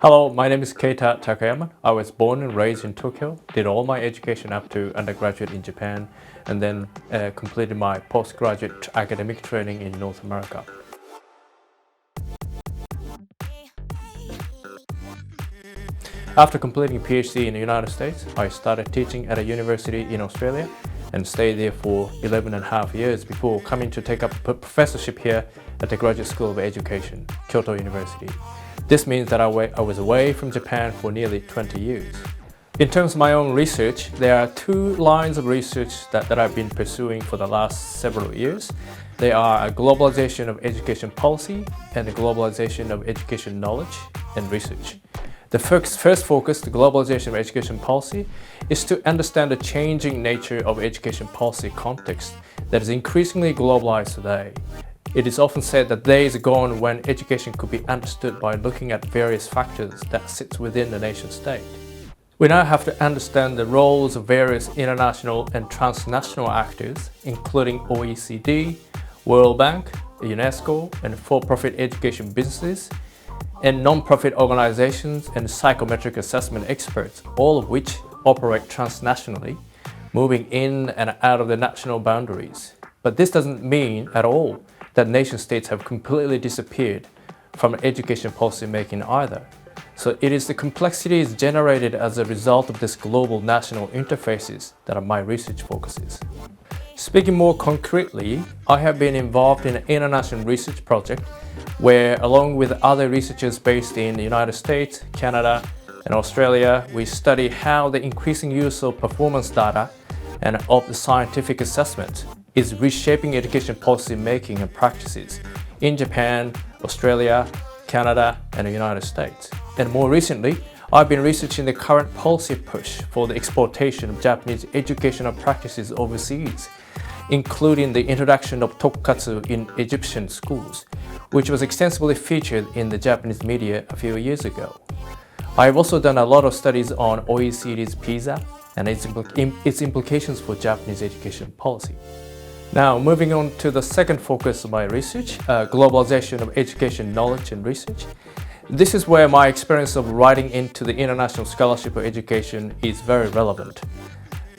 Hello, my name is Keita Takayama. I was born and raised in Tokyo, did all my education up to undergraduate in Japan, and then completed my postgraduate academic training in North America. After completing a PhD in the United States, I started teaching at a university in Australia and stayed there for 11.5 years before coming to take up a professorship here at the Graduate School of Education, Kyoto University. This means that I was away from Japan for nearly 20 years. In terms of my own research, there are two lines of research that I've been pursuing for the last several years. They are a globalization of education policy and the globalization of education knowledge and research. The first focus, the globalization of education policy, is to understand the changing nature of education policy context that is increasingly globalized today. It is often said that days are gone when education could be understood by looking at various factors that sit within the nation state. We now have to understand the roles of various international and transnational actors, including OECD, World Bank, UNESCO, and for-profit education businesses, and non-profit organizations and psychometric assessment experts, all of which operate transnationally, moving in and out of the national boundaries. But this doesn't mean at all that nation states have completely disappeared from education policy making either. So it is the complexities generated as a result of this global national interfaces that my research focuses. Speaking more concretely, I have been involved in an international research project where, along with other researchers based in the United States, Canada, and Australia, we study how the increasing use of performance data and of the scientific assessment is reshaping education policy making and practices in Japan, Australia, Canada, and the United States. And more recently, I've been researching the current policy push for the exportation of Japanese educational practices overseas, including the introduction of tokkatsu in Egyptian schools, which was extensively featured in the Japanese media a few years ago. I've also done a lot of studies on OECD's PISA and its implications for Japanese education policy. Now, moving on to the second focus of my research, globalization of education knowledge and research. This is where my experience of writing into the International Scholarship of Education is very relevant.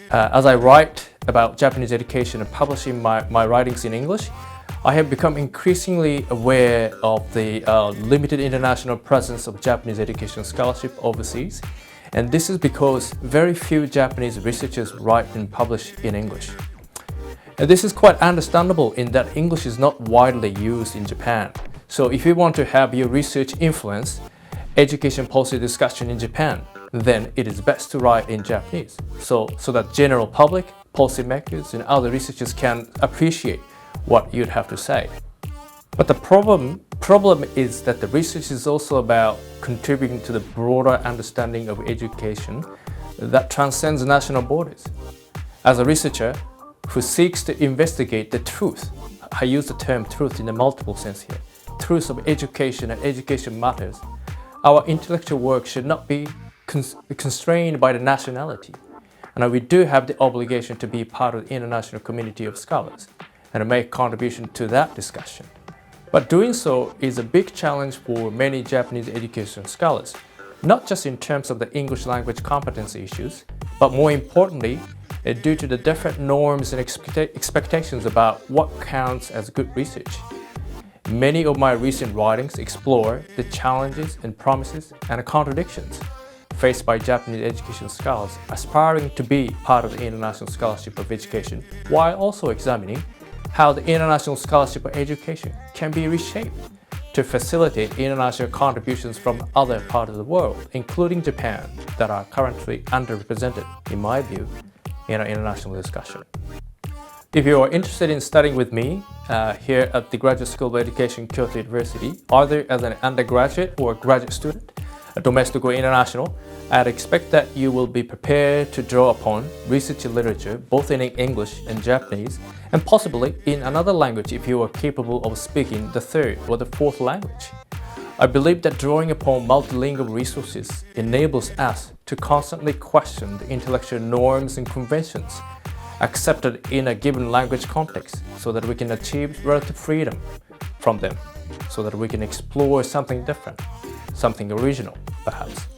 As I write about Japanese education and publishing my writings in English, I have become increasingly aware of the limited international presence of Japanese education scholarship overseas, and this is because very few Japanese researchers write and publish in English. And this is quite understandable in that English is not widely used in Japan. So if you want to have your research influence education policy discussion in Japan, then it is best to write in Japanese, so that general public, policymakers, and other researchers can appreciate what you'd have to say. But the problem is that the research is also about contributing to the broader understanding of education that transcends national borders. As a researcher who seeks to investigate the truth, I use the term truth in a multiple sense here, truth of education and education matters, our intellectual work should not be constrained by the nationality. And we do have the obligation to be part of the international community of scholars and make contribution to that discussion. But doing so is a big challenge for many Japanese education scholars, not just in terms of the English language competency issues, but more importantly, due to the different norms and expectations about what counts as good research. Many of my recent writings explore the challenges and promises and contradictions faced by Japanese education scholars aspiring to be part of the International Scholarship of Education, while also examining how the International Scholarship of Education can be reshaped to facilitate international contributions from other parts of the world, including Japan, that are currently underrepresented, in my view, in our international discussion. If you are interested in studying with me here at the Graduate School of Education, Kyoto University, either as an undergraduate or graduate student, domestic or international, I'd expect that you will be prepared to draw upon research literature both in English and Japanese, and possibly in another language if you are capable of speaking the third or the fourth language. I believe that drawing upon multilingual resources enables us to constantly question the intellectual norms and conventions accepted in a given language context so that we can achieve relative freedom from them, so that we can explore something different, something original, perhaps.